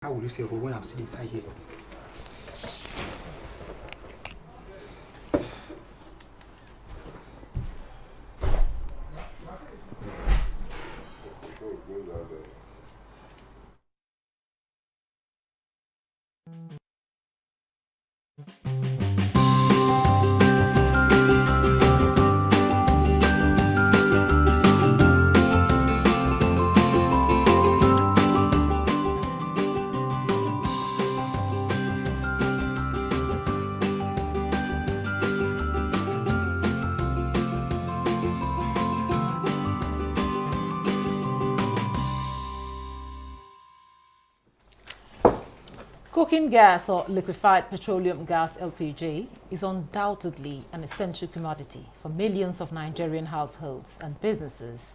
How would you say when I'm sitting inside here? Cooking gas or liquefied petroleum gas (LPG) is undoubtedly an essential commodity for millions of Nigerian households and businesses.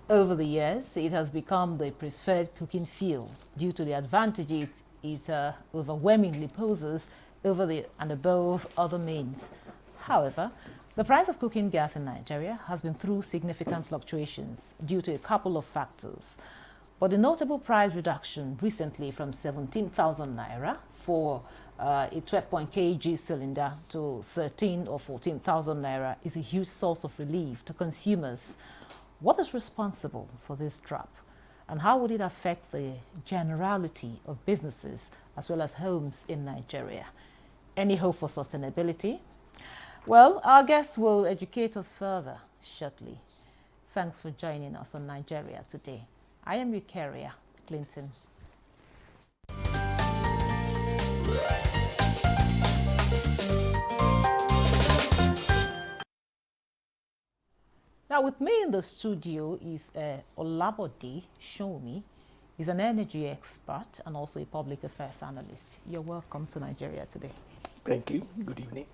Over the years, it has become the preferred cooking fuel due to the advantages it overwhelmingly poses over and above other means. However, the price of cooking gas in Nigeria has been through significant fluctuations due to a couple of factors. But the notable price reduction recently from 17,000 naira for a 12 kg cylinder to 13 or 14,000 naira is a huge source of relief to consumers. What is responsible for this drop? And how would it affect the generality of businesses as well as homes in Nigeria? Any hope for sustainability? Well, our guests will educate us further shortly. Thanks for joining us on Nigeria Today. I am Eucharia Clinton. Now with me in the studio is Olabode Shomi. He's an energy expert and also a public affairs analyst. You're welcome to Nigeria Today. Thank you. Good evening.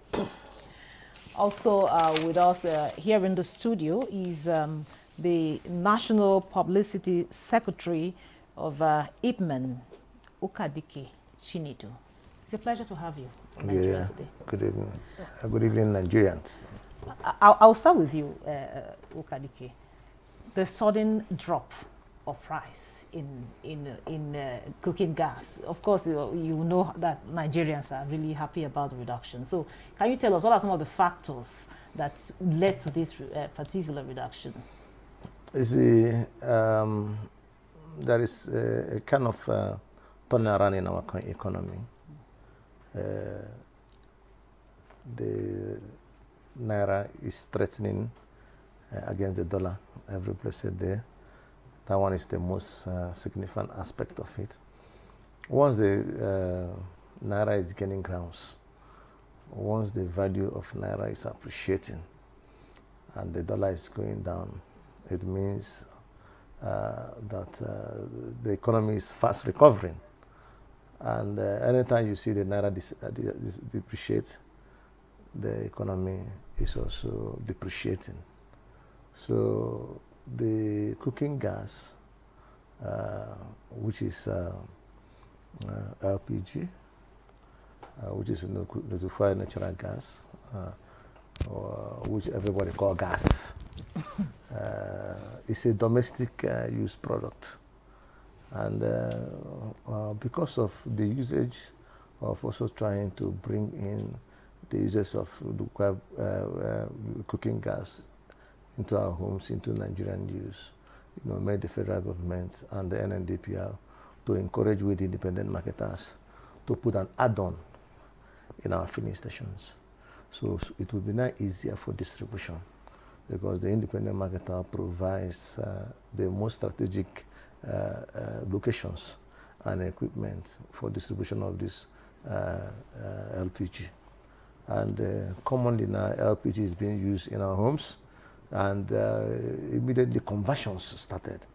Also with us here in the studio is the National Publicity Secretary of IPMAN, Ukadike Chinedu. It's a pleasure to have you in Nigeria today. Good evening. Good evening, Nigerians. I'll start with you, Ukadike. The sudden drop of price in cooking gas. Of course, you know that Nigerians are really happy about the reduction. So can you tell us what are some of the factors that led to this particular reduction? You see, there is a kind of turnaround in our economy. The naira is threatening against the dollar every blessed day. That one is the most significant aspect of it. Once the naira is gaining grounds, once the value of naira is appreciating, and the dollar is going down, it means that the economy is fast recovering. And anytime you see the naira depreciate, the economy is also depreciating. So the cooking gas, which is LPG, which is liquefied natural gas, which everybody call gas. It's a domestic use product, and because of the usage of also trying to bring in the uses of cooking gas into our homes, into Nigerian use, made the federal government and the NNDPR to encourage with independent marketers to put an add-on in our filling stations. So it will be now easier for distribution, because the independent marketer provides the most strategic locations and equipment for distribution of this LPG. And commonly now, LPG is being used in our homes, and immediately conversions started.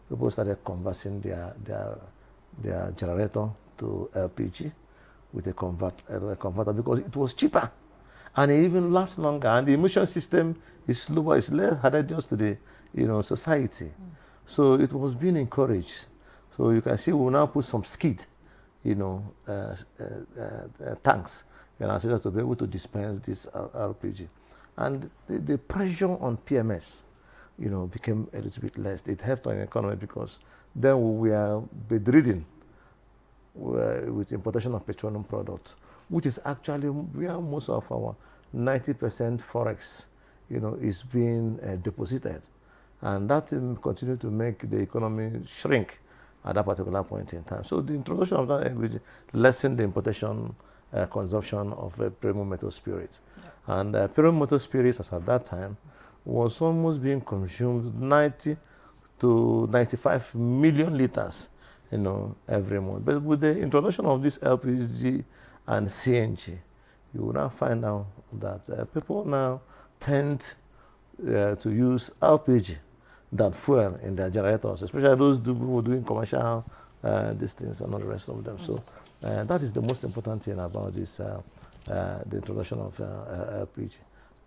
People started converting their generator to LPG with a converter because it was cheaper. And it even lasts longer, and the emission system is lower, it's less hazardous to the society. So it was being encouraged. So you can see we'll now put some skid, tanks in our system to be able to dispense this LPG. And the pressure on PMS, became a little bit less. It helped our economy because then we were bedridden with importation of petroleum products, which is actually where most of our 90% forex, is being deposited. And that continue to make the economy shrink at that particular point in time. So the introduction of that LPG lessened the importation consumption of premium metal spirits. Yeah. And premium metal spirits, as at that time, was almost being consumed 90 to 95 million liters, every month. But with the introduction of this LPG and CNG, you will now find out that people now tend to use LPG than fuel in their generators, especially those people doing commercial things and all the rest of them. So that is the most important thing about this, the introduction of LPG.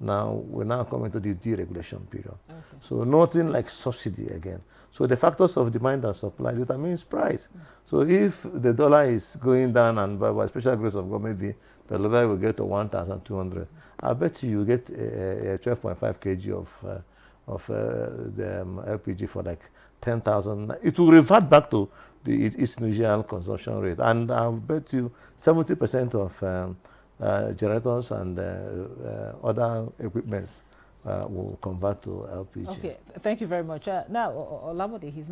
Now, we're now coming to the deregulation period. Okay. So nothing like subsidy again. So the factors of demand and supply determines price. So if the dollar is going down, and by special grace of God, maybe the dollar will get to 1,200, I bet you get a 12.5 kg of the LPG for like 10,000. It will revert back to its usual consumption rate. And I'll bet you 70% of generators and other equipments will convert to LPG. Okay, thank you very much. Now, Olamode, he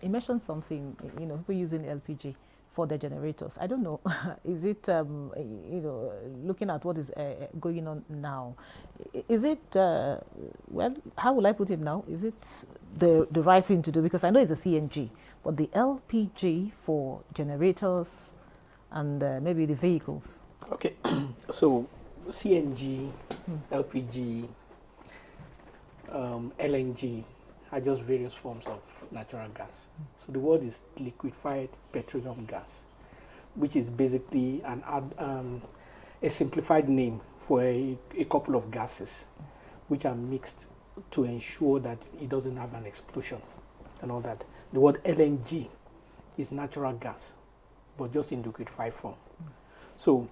mentioned something, people using LPG for the generators. I don't know, is it, looking at what is going on now, is it, well, how will I put it now? Is it the right thing to do? Because I know it's a CNG, but the LPG for generators and maybe the vehicles. Okay, so CNG, LPG, LNG are just various forms of natural gas. So the word is liquefied petroleum gas, which is basically a simplified name for a couple of gases which are mixed to ensure that it doesn't have an explosion and all that. The word LNG is natural gas, but just in liquefied form. So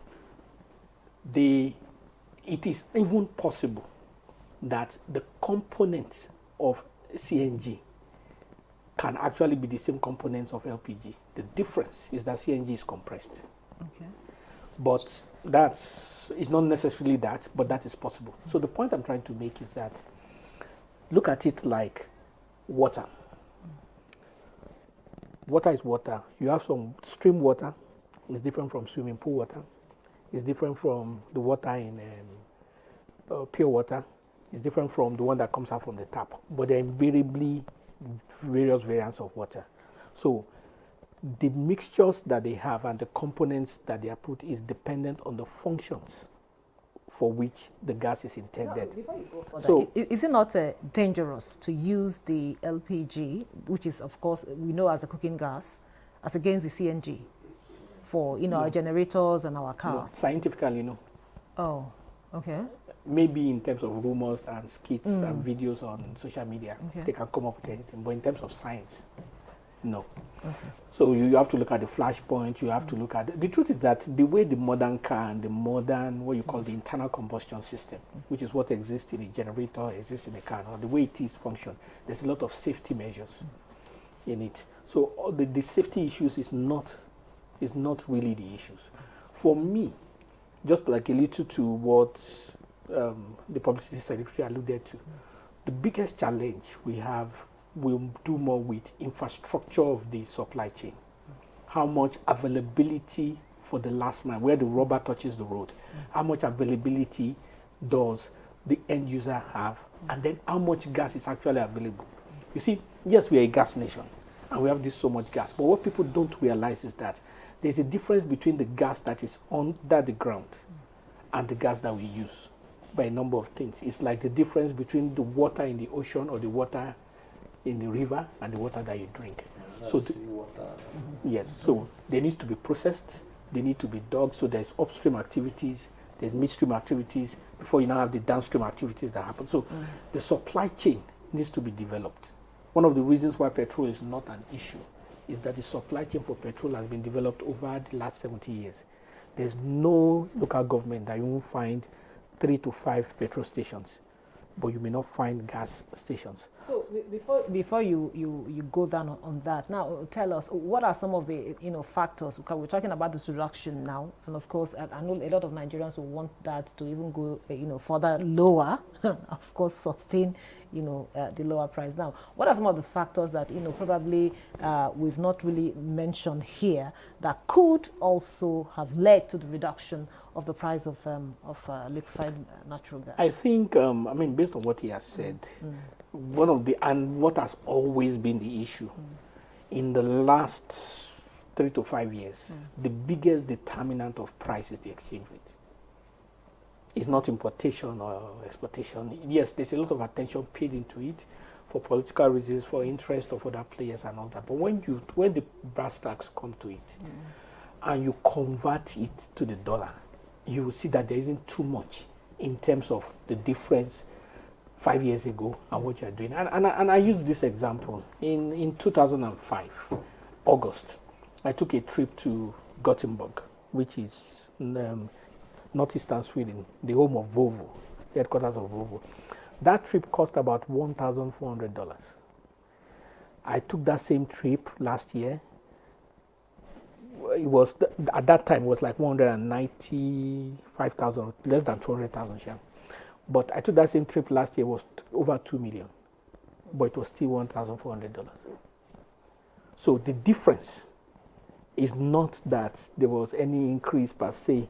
it is even possible that the components of CNG can actually be the same components of LPG. The difference is that CNG is compressed. Okay. But it's not necessarily that, but that is possible. So the point I'm trying to make is that look at it like water. Water is water. You have some stream water. It's different from swimming pool water. It's different from the water in pure water. It's different from the one that comes out from the tap. But they're invariably various variants of water. So the mixtures that they have and the components that they are put is dependent on the functions for which the gas is intended. No, so is it not dangerous to use the LPG, which is, of course, we know as a cooking gas, as against the CNG for, our generators and our cars? No, scientifically, no. Oh, okay. Maybe in terms of rumors and skits and videos on social media, they can come up with anything. But in terms of science, no. Okay. So you have to look at the flashpoint. You have to look at the truth is that the way the modern car and the modern what you call the internal combustion system, which is what exists in a generator, exists in a car, or the way it is function, there's a lot of safety measures in it. So all the safety issues is not really the issues. For me, just like a little to what the publicity secretary alluded to, the biggest challenge we have will do more with infrastructure of the supply chain. How much availability for the last mile, where the rubber touches the road, how much availability does the end user have, and then how much gas is actually available. You see, yes, we are a gas nation, and we have this so much gas, but what people don't realize is that there's a difference between the gas that is under the ground and the gas that we use by a number of things. It's like the difference between the water in the ocean or the water in the river and the water that you drink. So yes, so they need to be processed, they need to be dug, so there's upstream activities, there's midstream activities, before you now have the downstream activities that happen. So the supply chain needs to be developed. One of the reasons why petrol is not an issue is that the supply chain for petrol has been developed over the last 70 years. There's no local government that you won't find 3 to 5 petrol stations. but you may not find gas stations. So before you go down on that, now tell us, what are some of the factors? Because we're talking about this reduction now, and of course I know a lot of Nigerians will want that to even go further lower, of course sustain the lower price. Now, what are some of the factors that probably we've not really mentioned here that could also have led to the reduction of the price of liquefied natural gas? I think, based on what he has said, what has always been the issue in the last 3 to 5 years, the biggest determinant of price is the exchange rate. It's not importation or exportation. Yes, there's a lot of attention paid into it for political reasons, for interest of other players and all that. But when the brass tacks come to it, and you convert it to the dollar, you will see that there isn't too much in terms of the difference 5 years ago and what you are doing. And I use this example. In 2005, August, I took a trip to Gothenburg, which is northeastern Sweden, the home of Volvo, the headquarters of Volvo. That trip cost about $1,400. I took that same trip last year. It was at that time it was like 195,000, less than 200,000 share. But I took that same trip last year, was over 2 million, but it was still $1,400. So the difference is not that there was any increase per se,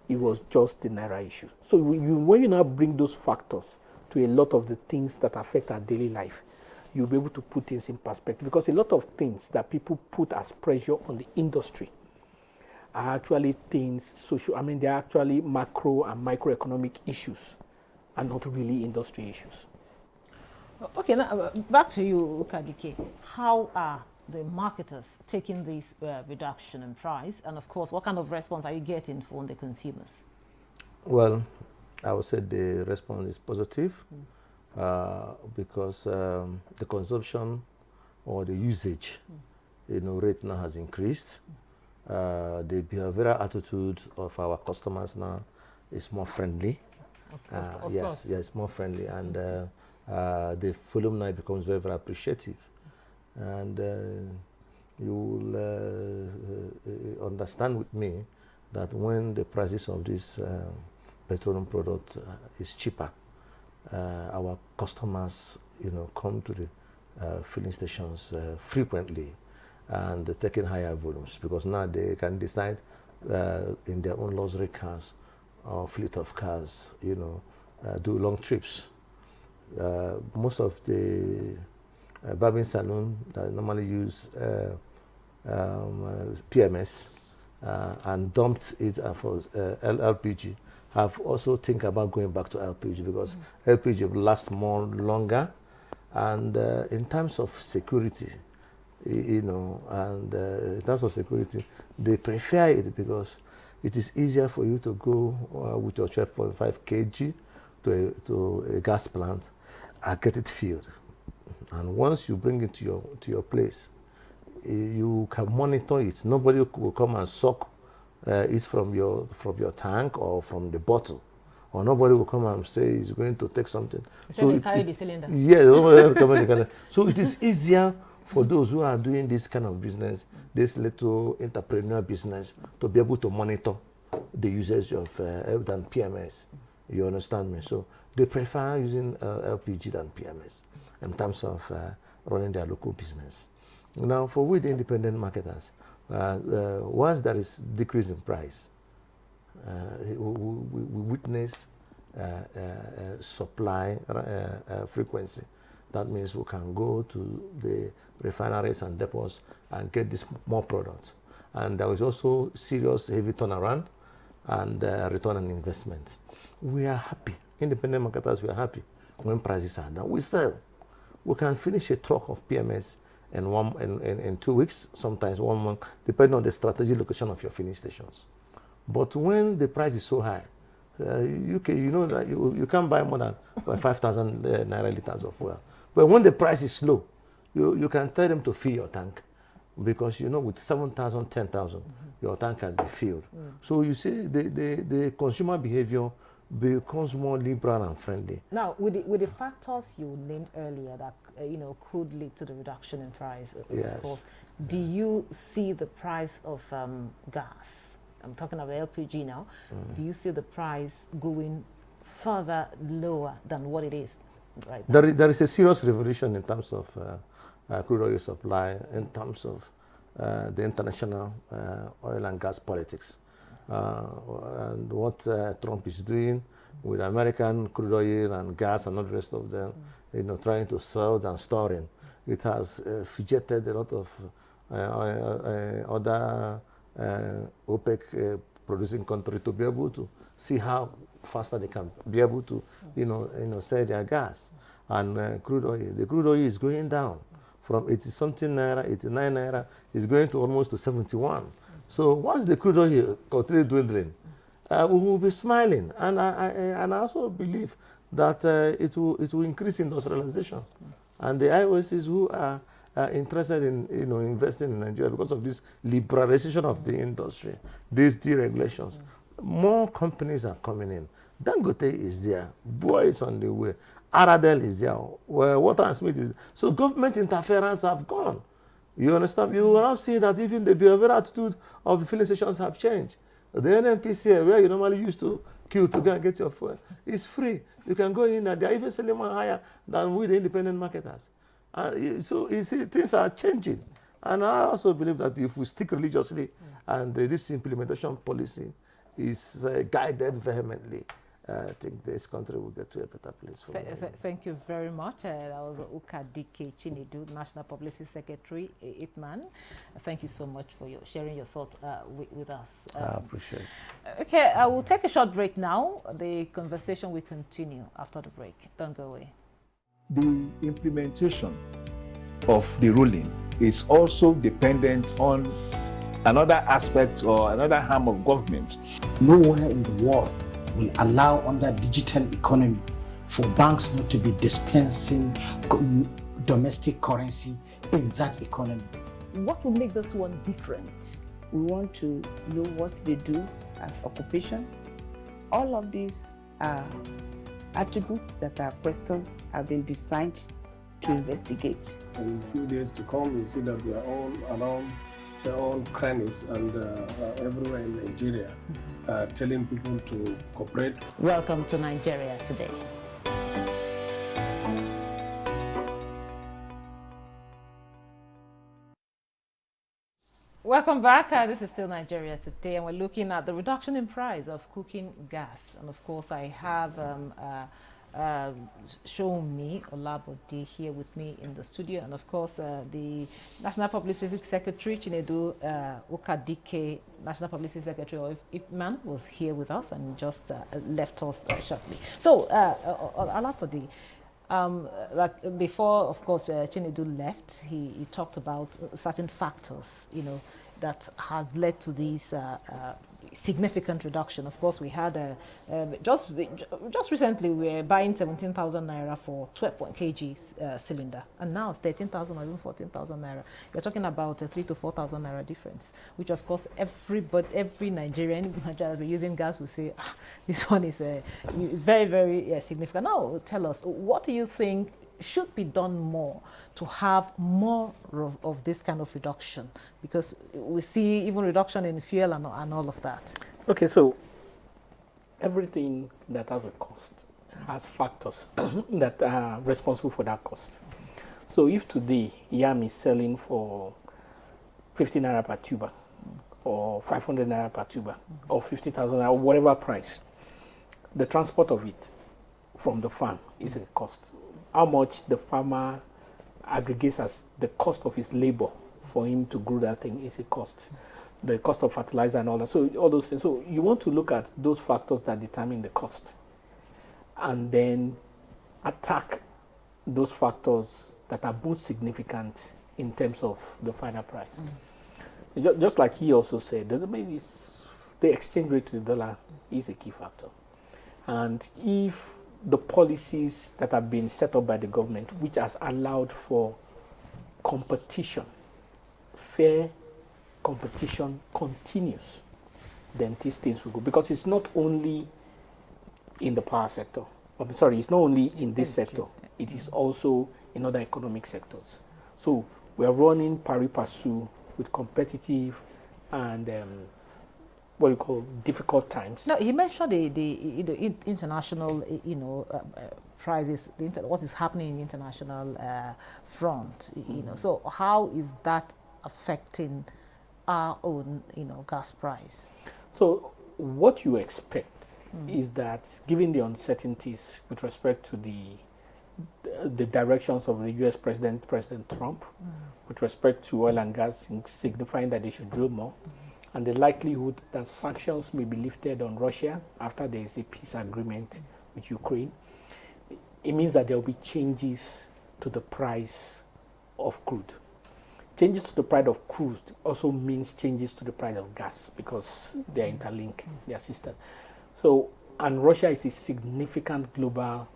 it was just the Naira issue. So when you now bring those factors to a lot of the things that affect our daily life, you'll be able to put things in perspective, because a lot of things that people put as pressure on the industry are actually things they're actually macro and microeconomic issues and not really industry issues. Okay, now back to you, Ukadike. How are the marketers taking this reduction in price? And of course, what kind of response are you getting from the consumers? Well, I would say the response is positive because the consumption or the usage rate now has increased. The behavioral attitude of our customers now is more friendly. Yes, more friendly, and the volume now becomes very, very appreciative. And you will understand with me that when the prices of this petroleum product is cheaper, our customers, come to the filling stations frequently, and they're taking higher volumes, because now they can decide in their own luxury cars or fleet of cars, do long trips. Most of the barbing salon that normally use PMS and dumped it for LPG have also think about going back to LPG, because LPG will last longer, and in terms of security, in terms of security, they prefer it because it is easier for you to go with your 12.5 kg to a gas plant and get it filled. And once you bring it to your place, you can monitor it. Nobody will come and suck it from your tank or from the bottle, or nobody will come and say he's going to take something. So they carry the cylinder. Yeah, so it is easier for those who are doing this kind of business, this little entrepreneur business, to be able to monitor the usage of than PMS. You understand me? So they prefer using LPG than PMS in terms of running their local business. Now, for we the independent marketers, once there is decrease in price, we witness supply frequency. That means we can go to the refineries and depots and get this more products. And there is also serious heavy turnaround and return on investment. We are happy. Independent marketers, we are happy when prices are down. We sell. We can finish a truck of PMS in 2 weeks, sometimes 1 month, depending on the strategic location of your filling stations. But when the price is so high, you know that you can't buy more than 5,000 naira liters of oil. But when the price is low, you can tell them to fill your tank, because with 7,000, 10,000, your tank can be filled. So you see the consumer behavior becomes more liberal and friendly. Now, with the factors you named earlier that could lead to the reduction in price, of course, do you see the price of gas? I'm talking about LPG now. Do you see the price going further lower than what it is right now? There is a serious revolution in terms of crude oil supply, in terms of the international oil and gas politics. And what Trump is doing with American crude oil and gas and all the rest of them, trying to sell and storing, it has fidgeted a lot of other OPEC producing countries to be able to see how faster they can be able to, sell their gas. And crude oil, the crude oil is going down from 80-something naira, 89 naira, is going to almost to 71. So once the crude oil continues dwindling, we will be smiling. And I also believe that it will increase industrialization. And the IOCs who are interested in investing in Nigeria because of this liberalization of the industry, these deregulations, more companies are coming in. Dangote is there, Boy is on the way, Aradel is there, Water and Smith is there. So government interference have gone. You understand? You will now see that even the behavioral attitude of the filling stations have changed. The NNPC, where you normally used to queue to go and get your fuel, is free. You can go in and they are even selling more higher than with the independent marketers. So you see, things are changing. And I also believe that if we stick religiously and this implementation policy is guided vehemently, I think this country will get to a better place. Thank you very much. That was Ukadike Chinedu, National Publicity Secretary, ITMAN. Thank you so much for sharing your thought with us. I appreciate it. Okay, I will take a short break now. The conversation will continue after the break. Don't go away. The implementation of the ruling is also dependent on another aspect or another arm of government. Nowhere in the world will allow under digital economy for banks not to be dispensing domestic currency in that economy. What will make this one different? We want to know what they do as occupation. All of these are attributes that our questions have been designed to investigate. In a few days to come, you see that they are all around their own crannies and everywhere in Nigeria, telling people to cooperate. Welcome to Nigeria Today. Welcome back. This is still Nigeria Today, and we're looking at the reduction in price of cooking gas. And of course, I have Shomi Olabode here with me in the studio, and of course the National Publicity Secretary Chinedu Ukadike, National Publicity Secretary of IPMAN, was here with us and just left us shortly. So Olabode, like before, of course, Chinedu left, he talked about certain factors, that has led to these significant reduction. Of course, we had just recently we were buying 17,000 naira for 12 kg cylinder, and now it's 13,000 or even 14,000 naira. You're talking about a 3,000 to 4,000 naira difference, which of course every Nigerian using gas will say, this one is very, very significant. Now, tell us, what do you think should be done more to have more of this kind of reduction? Because we see even reduction in fuel and all of that. Okay, so everything that has a cost has factors that are responsible for that cost. So if today yam is selling for 50 naira per tuber, or 500 naira per tuber, or 50,000 naira, or whatever price, the transport of it from the farm is a cost. How much the farmer aggregates as the cost of his labor for him to grow that thing is a cost. The cost of fertilizer and all that. So all those things. So you want to look at those factors that determine the cost, and then attack those factors that are most significant in terms of the final price. Just like he also said, that maybe the exchange rate to the dollar is a key factor. And if the policies that have been set up by the government, which has allowed for competition, fair competition continues, then these things will go. Because it's not only in the power sector. I'm sorry, it's not only in this sector, it is also in other economic sectors. So we are running pari passu with competitive and what you call difficult times. No, he mentioned the international, prices, what is happening in the international front, So how is that affecting our own, gas price? So what you expect is that, given the uncertainties with respect to the directions of the U.S. President Trump, with respect to oil and gas, signifying that they should drill more, and the likelihood that sanctions may be lifted on Russia after there is a peace agreement with Ukraine, it means that there will be changes to the price of crude. Changes to the price of crude also means changes to the price of gas, because they are interlinked, they are sisters. So, and Russia is a significant global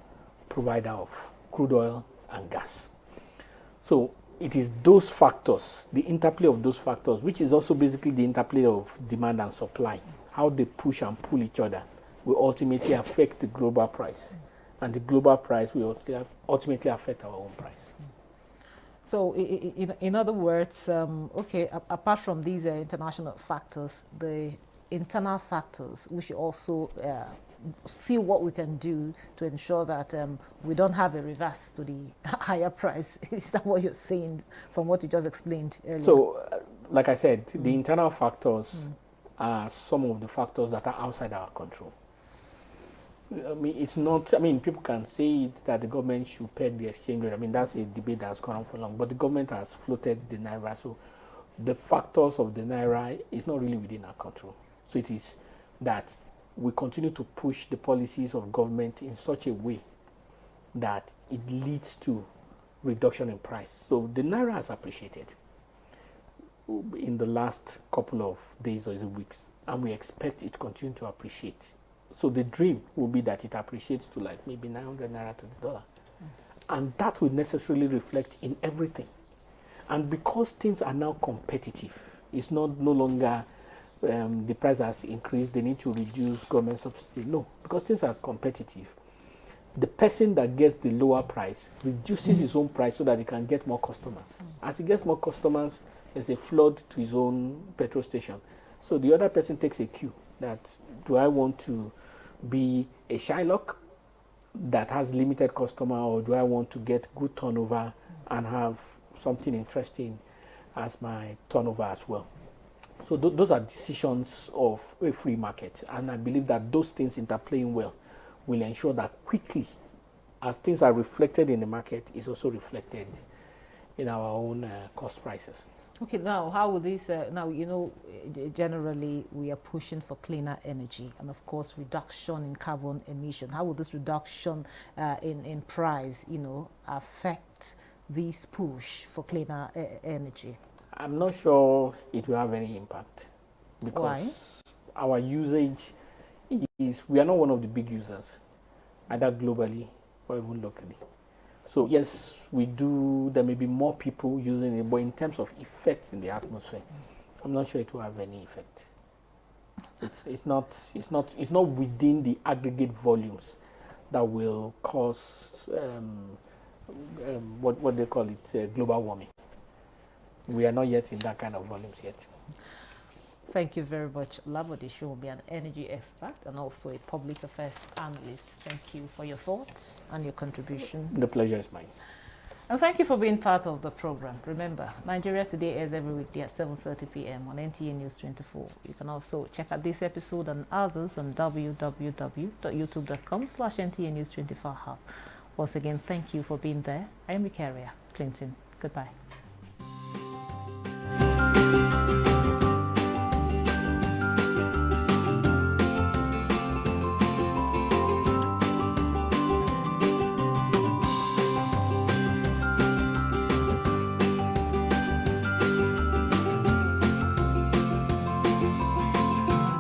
provider of crude oil and gas. So it is those factors, the interplay of those factors, which is also basically the interplay of demand and supply, how they push and pull each other, will ultimately affect the global price. And the global price will ultimately affect our own price. So in other words, apart from these international factors, the internal factors, we should also see what we can do to ensure that we don't have a reverse to the higher price. Is that what you're saying from what you just explained earlier? So, like I said, the internal factors are some of the factors that are outside our control. I mean, it's not, people can say that the government should peg the exchange rate. I mean, that's a debate that's gone on for long, but the government has floated the Naira. So the factors of the Naira is not really within our control. So it is that we continue to push the policies of government in such a way that it leads to reduction in price. So the Naira has appreciated in the last couple of days or weeks, and we expect it to continue to appreciate. So the dream will be that it appreciates to like maybe 900 Naira to the dollar. And that will necessarily reflect in everything. And because things are now competitive, it's no longer the price has increased, they need to reduce government subsidy. No, because things are competitive. The person that gets the lower price reduces his own price so that he can get more customers. As he gets more customers, there's a flood to his own petrol station. So the other person takes a cue that, do I want to be a Shylock that has limited customer, or do I want to get good turnover and have something interesting as my turnover as well? So those are decisions of a free market, and I believe that those things interplaying well will ensure that quickly, as things are reflected in the market, is also reflected in our own cost prices. Okay, now how will this, generally we are pushing for cleaner energy and of course reduction in carbon emission. How will this reduction in price, affect this push for cleaner energy? I'm not sure it will have any impact, because our usage is, we are not one of the big users, either globally or even locally. So yes, we do, there may be more people using it, but in terms of effect in the atmosphere, I'm not sure it will have any effect. It's not within the aggregate volumes that will cause what they call it, global warming. We are not yet in that kind of volumes yet. Thank you very much. Olabode Showobi, an energy expert and also a public affairs analyst. Thank you for your thoughts and your contribution. The pleasure is mine. And thank you for being part of the program. Remember, Nigeria Today airs every weekday at 7:30 p.m. on NTA News 24. You can also check out this episode and others on www.youtube.com/NTA News 24 Hub. Once again, thank you for being there. I am Victoria Clinton. Goodbye.